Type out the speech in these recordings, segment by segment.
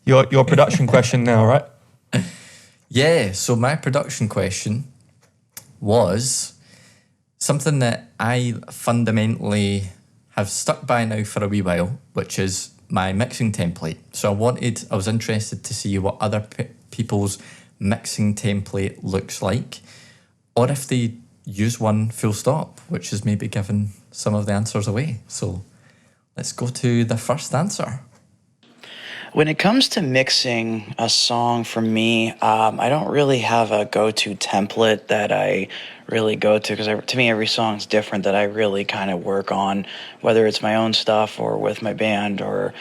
Your production question now, right? Yeah, so my production question was something that I fundamentally have stuck by now for a wee while, which is my mixing template. So I was interested to see what other people's mixing template looks like, or if they use one full stop, which is maybe giving some of the answers away. So let's go to the first answer. When it comes to mixing a song for me, I don't really have a go-to template that I really go to because to me every song's different that I really kind of work on, whether it's my own stuff or with my band or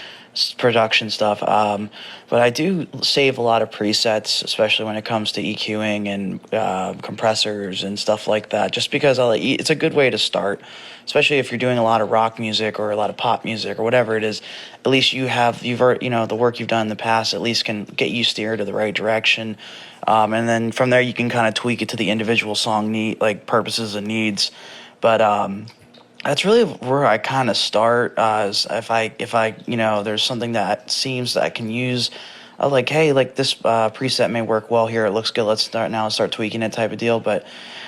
production stuff. But I do save a lot of presets, especially when it comes to EQing and compressors and stuff like that, just because it's a good way to start, especially if you're doing a lot of rock music or a lot of pop music or whatever it is. At least the work you've done in the past at least can get you steered to the right direction. And then from there you can kind of tweak it to the individual song purposes and needs. But that's really where I kind of start. Is if I there's something that seems that I can use, this preset may work well here. It looks good. Let's start tweaking it type of deal. But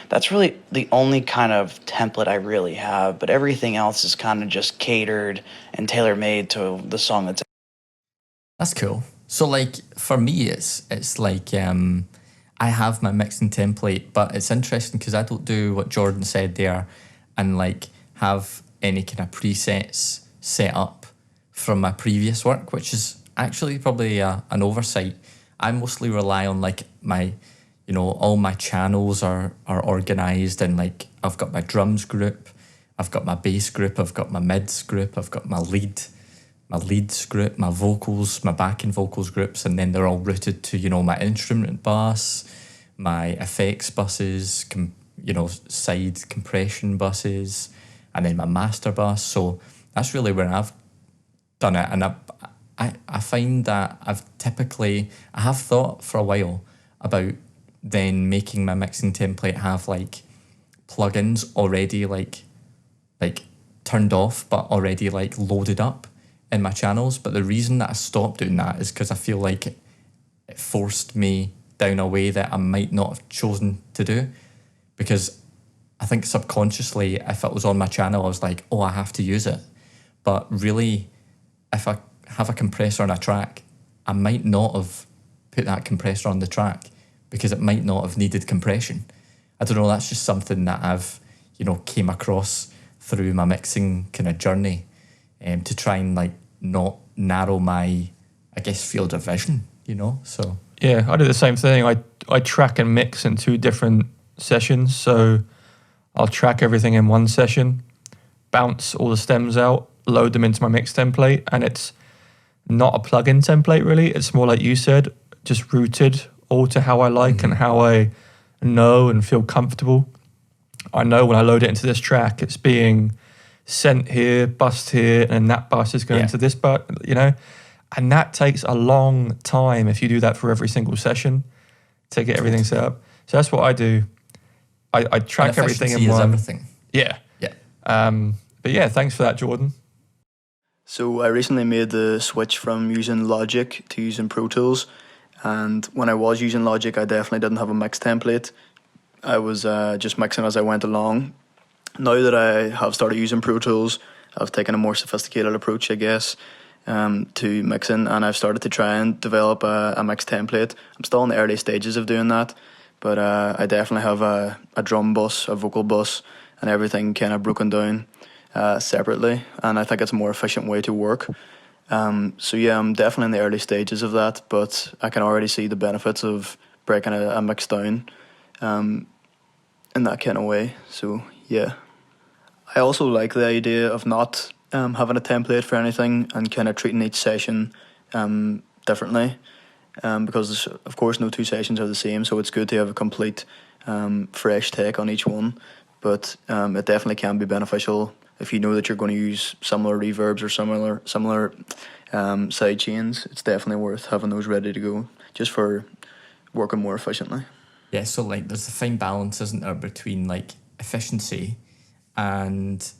that's really the only kind of template I really have. But everything else is kind of just catered and tailor made to the song that's. That's cool. So for me, it's like I have my mixing template, but it's interesting because I don't do what Jordan said there, and have any kind of presets set up from my previous work, which is actually probably an oversight. I mostly rely on my, all my channels are organized, and I've got my drums group, I've got my bass group, I've got my mids group, I've got my leads group, my vocals, my backing vocals groups, and then they're all routed to, my instrument bus, my effects buses, side compression buses, and then my master bus. So that's really where I've done it. And I find that I have thought for a while about then making my mixing template have plugins already turned off, but already loaded up in my channels. But the reason that I stopped doing that is because I feel like it forced me down a way that I might not have chosen to do, because I think subconsciously, if it was on my channel, I was like, oh, I have to use it. But really, if I have a compressor on a track, I might not have put that compressor on the track because it might not have needed compression. I don't know, that's just something that I've, came across through my mixing kind of journey, to try and not narrow my, I guess, field of vision, so. Yeah, I do the same thing. I track and mix in 2 different sessions. So I'll track everything in one session, bounce all the stems out, load them into my mix template, and it's not a plugin template really. It's more like you said, just rooted all to how I like and how I know and feel comfortable. I know when I load it into this track, it's being sent here, bussed here, and that bus is going to this bus, and that takes a long time if you do that for every single session to get everything set up. So that's what I do. I track everything in one. Everything. Yeah. But yeah, thanks for that, Jordan. So I recently made the switch from using Logic to using Pro Tools, and when I was using Logic, I definitely didn't have a mix template. I was just mixing as I went along. Now that I have started using Pro Tools, I've taken a more sophisticated approach, I guess, to mixing, and I've started to try and develop a mix template. I'm still in the early stages of doing that, but I definitely have a drum bus, a vocal bus, and everything kind of broken down separately, and I think it's a more efficient way to work. So yeah, I'm definitely in the early stages of that, but I can already see the benefits of breaking a mix down in that kind of way. So yeah, I also like the idea of not having a template for anything and kind of treating each session differently, because of course no 2 sessions are the same, so it's good to have a complete fresh take on each one. But it definitely can be beneficial if you know that you're going to use similar reverbs or similar side chains. It's definitely worth having those ready to go just for working more efficiently. Yeah, so there's a fine balance, isn't there, between efficiency and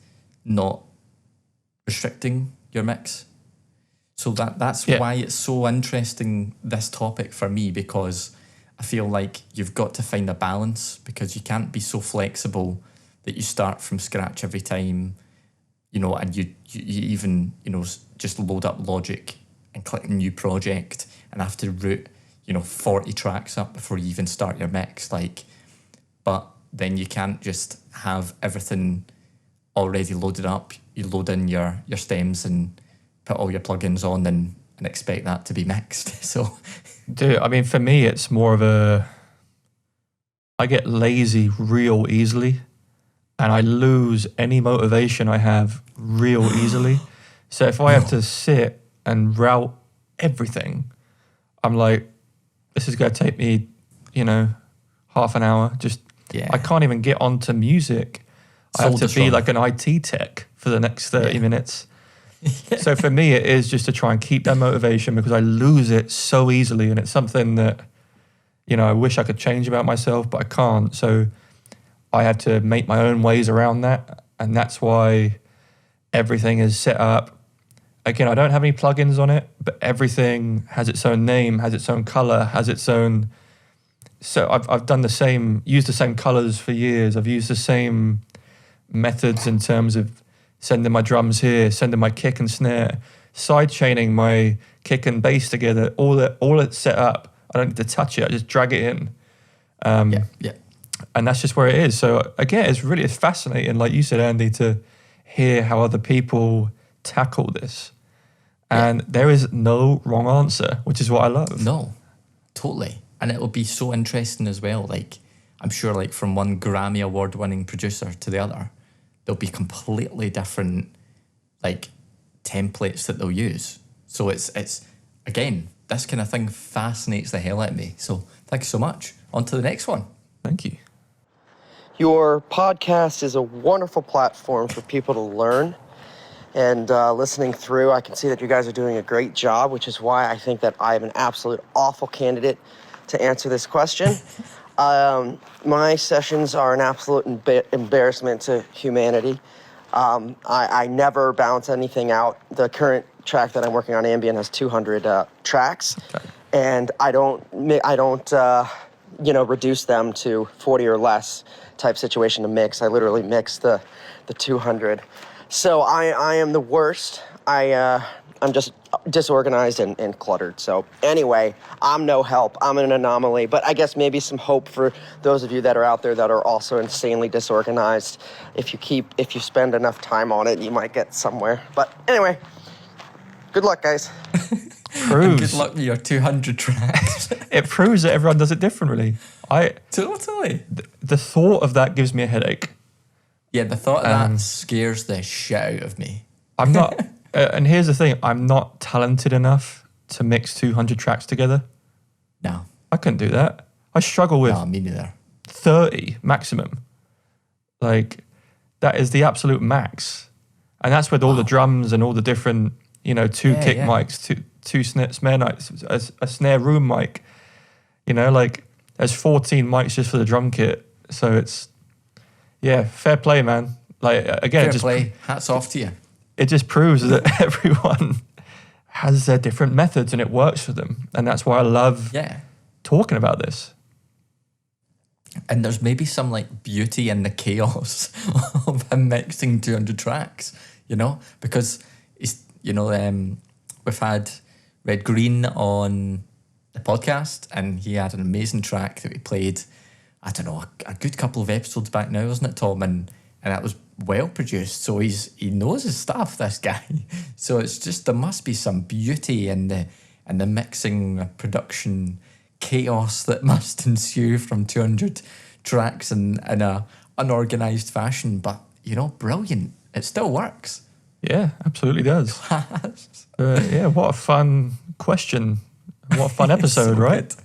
not restricting your mix. So that's why it's so interesting, this topic for me, because I feel like you've got to find a balance, because you can't be so flexible that you start from scratch every time, and you even, just load up Logic and click new project and have to route, 40 tracks up before you even start your mix. But then you can't just have everything already loaded up. You load in your stems and put all your plugins on and expect that to be mixed. So, Dude, I mean, for me, it's more of I get lazy real easily, and I lose any motivation I have real easily. So if I have to sit and route everything, I'm like, this is going to take me, half an hour. I can't even get onto music. I have to be like an IT tech for the next 30 minutes. So for me, it is just to try and keep that motivation, because I lose it so easily, and it's something that, I wish I could change about myself, but I can't. So I had to make my own ways around that, and that's why everything is set up. Again, I don't have any plugins on it, but everything has its own name, has its own color, has its own. So I've done used the same colors for years. I've used the same methods in terms of sending my drums here, sending my kick and snare, side chaining my kick and bass together. All it's set up. I don't need to touch it. I just drag it in. And that's just where it is. So again, it's fascinating, like you said, Andy, to hear how other people tackle this. And there is no wrong answer, which is what I love. No, totally. And it will be so interesting as well. I'm sure from one Grammy award winning producer to the other, there'll be completely different templates that they'll use. So it's again, this kind of thing fascinates the hell out of me. So thanks so much. On to the next one. Thank you. Your podcast is a wonderful platform for people to learn. And listening through, I can see that you guys are doing a great job, which is why I think that I am an absolute awful candidate to answer this question. My sessions are an absolute embarrassment to humanity. I never bounce anything out. The current track that I'm working on, Ambient, has 200 tracks, and I don't reduce them to 40 or less type situation to mix. I literally mix the 200. So I am the worst. I'm just disorganized and cluttered. So anyway, I'm no help. I'm an anomaly. But I guess maybe some hope for those of you that are out there that are also insanely disorganized. If you spend enough time on it, you might get somewhere. But anyway, good luck, guys. Good luck with your 200 tracks. It proves that everyone does it differently. Totally. The thought of that gives me a headache. Yeah, the thought of that scares the shit out of me. I'm not, and here's the thing, I'm not talented enough to mix 200 tracks together. No. I couldn't do that. I struggle with me neither. 30 maximum. That is the absolute max. And that's with all the drums and all the different, two kick mics, two snare mics, a snare room mic. There's 14 mics just for the drum kit. So it's, fair play, man. Again, fair play. Hats off to you. It just proves that everyone has their different methods and it works for them. And that's why I love talking about this. And there's maybe some beauty in the chaos of him mixing 200 tracks, because we've had Red Green on the podcast, and he had an amazing track that we played, I don't know, a good couple of episodes back now, wasn't it, Tom? And that was well produced. So he knows his stuff, this guy. So it's just, there must be some beauty in the mixing production chaos that must ensue from 200 tracks in a unorganized fashion. But brilliant. It still works. Yeah, absolutely does. What a fun question. What a fun episode, so right? Good.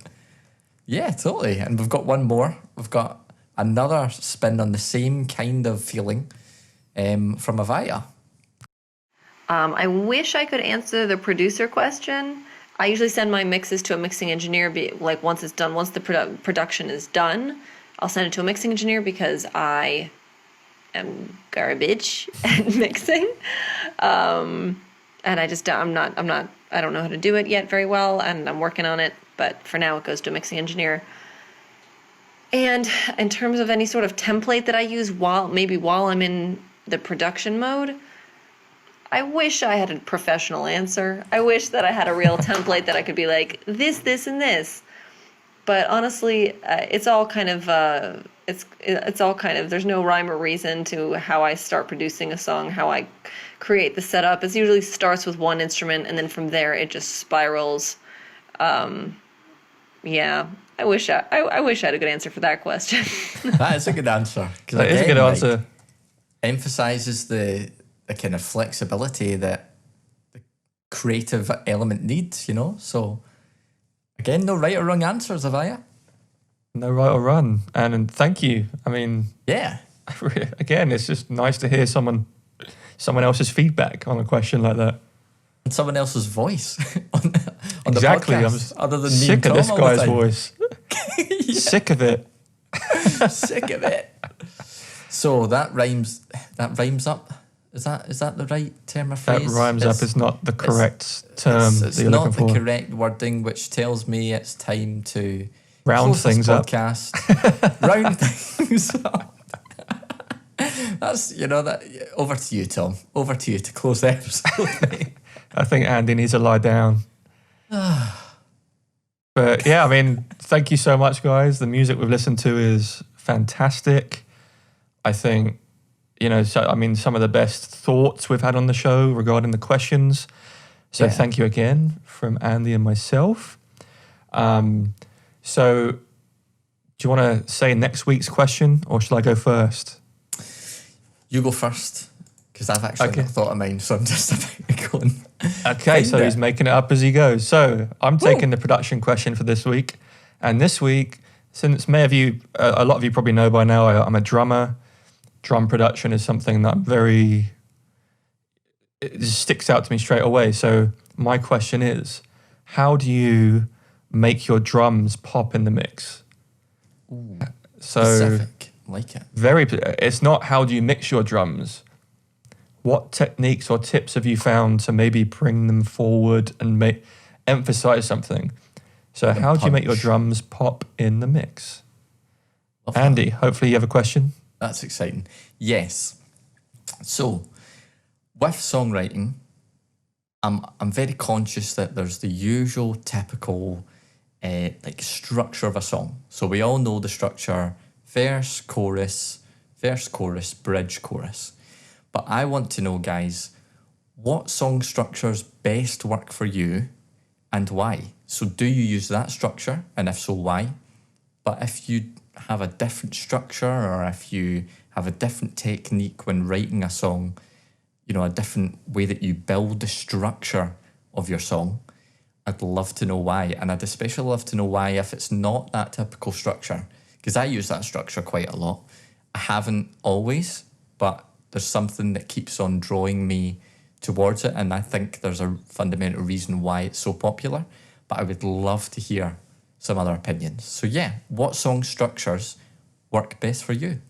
Yeah, totally. And we've got one more. We've got another spin on the same kind of feeling from Avaya. I wish I could answer the producer question. I usually send my mixes to a mixing engineer. Once it's done, once the production is done, I'll send it to a mixing engineer because I am garbage at mixing. and I don't know how to do it yet very well, and I'm working on it, but for now it goes to a mixing engineer. And in terms of any sort of template that I use while I'm in the production mode, I wish I had a professional answer. I wish that I had a real template that I could be like, this, and this. But honestly, it's all kind of there's no rhyme or reason to how I start producing a song, how I create the setup. It usually starts with one instrument, and then from there it just spirals. Yeah, I wish I had a good answer for that question. That is a good answer. That is a good answer. Emphasizes the kind of flexibility that the creative element needs, So, again, no right or wrong answers, Avaya. No right or wrong. And thank you. I mean, yeah. Again, it's just nice to hear someone else's feedback on a question like that. And someone else's voice on Exactly. the podcast, other than me sick and of this Tom all the guy's time. voice. Sick of it. Sick of it. So that rhymes up. Is that the right term or phrase? That rhymes up is not the correct term It's that you're not looking the for. correct wording, which tells me it's time to Round close this things up. podcast. Round things up. That's that. Over to you, Tom. Over to you to close the episode. I think Andy needs to lie down. But yeah, I mean, thank you so much, guys. The music we've listened to is fantastic. I think, some of the best thoughts we've had on the show regarding the questions. So Thank you again from Andy and myself. So do you want to say next week's question, or shall I go first? You go first, because I've actually not thought of mine, so I'm just about to go on. Okay, so he's making it up as he goes. So I'm taking the production question for this week. And this week, since a lot of you probably know by now, I'm a drummer. Drum production is something that it just sticks out to me straight away. So my question is, how do you make your drums pop in the mix? Ooh, so specific, like it. It's not how do you mix your drums. What techniques or tips have you found to maybe bring them forward and emphasize something? So how do you make your drums pop in the mix? Love Andy, hopefully you have a question. That's exciting. Yes. So, with songwriting, I'm very conscious that there's the usual typical structure of a song. So we all know the structure: verse, chorus, bridge, chorus. But I want to know, guys, what song structures best work for you and why? So do you use that structure? And if so, why? But if you have a different structure, or if you have a different technique when writing a song, a different way that you build the structure of your song, I'd love to know why. And I'd especially love to know why if it's not that typical structure, because I use that structure quite a lot. I haven't always, but there's something that keeps on drawing me towards it, and I think there's a fundamental reason why it's so popular. But I would love to hear some other opinions. So what song structures work best for you?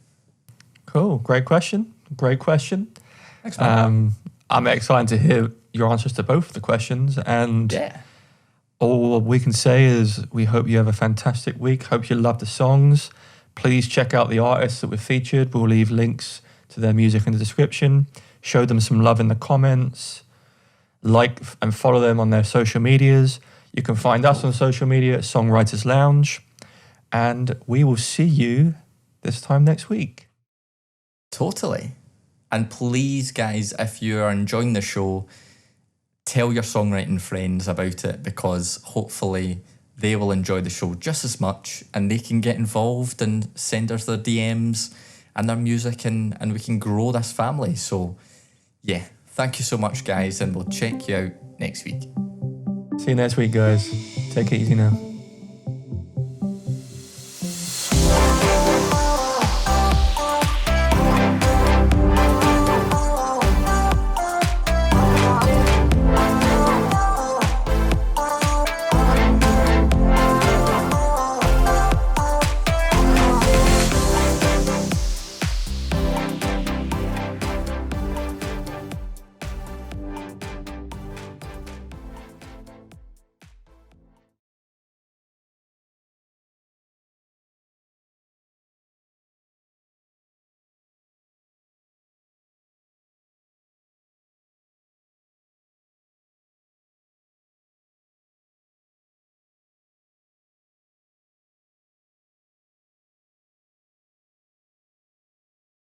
Cool. Great question. Thanks, man. I'm excited to hear your answers to both of the questions. And all we can say is we hope you have a fantastic week. Hope you love the songs. Please check out the artists that we've featured. We'll leave links to their music in the description. Show them some love in the comments. Like and follow them on their social medias. You can find us on social media at Songwriters Lounge. And we will see you this time next week. Totally. And please, guys, if you are enjoying the show, tell your songwriting friends about it, because hopefully they will enjoy the show just as much, and they can get involved and send us their DMs and their music, and we can grow this family. So, thank you so much, guys, and we'll check you out next week. See you next week, guys. Take it easy now.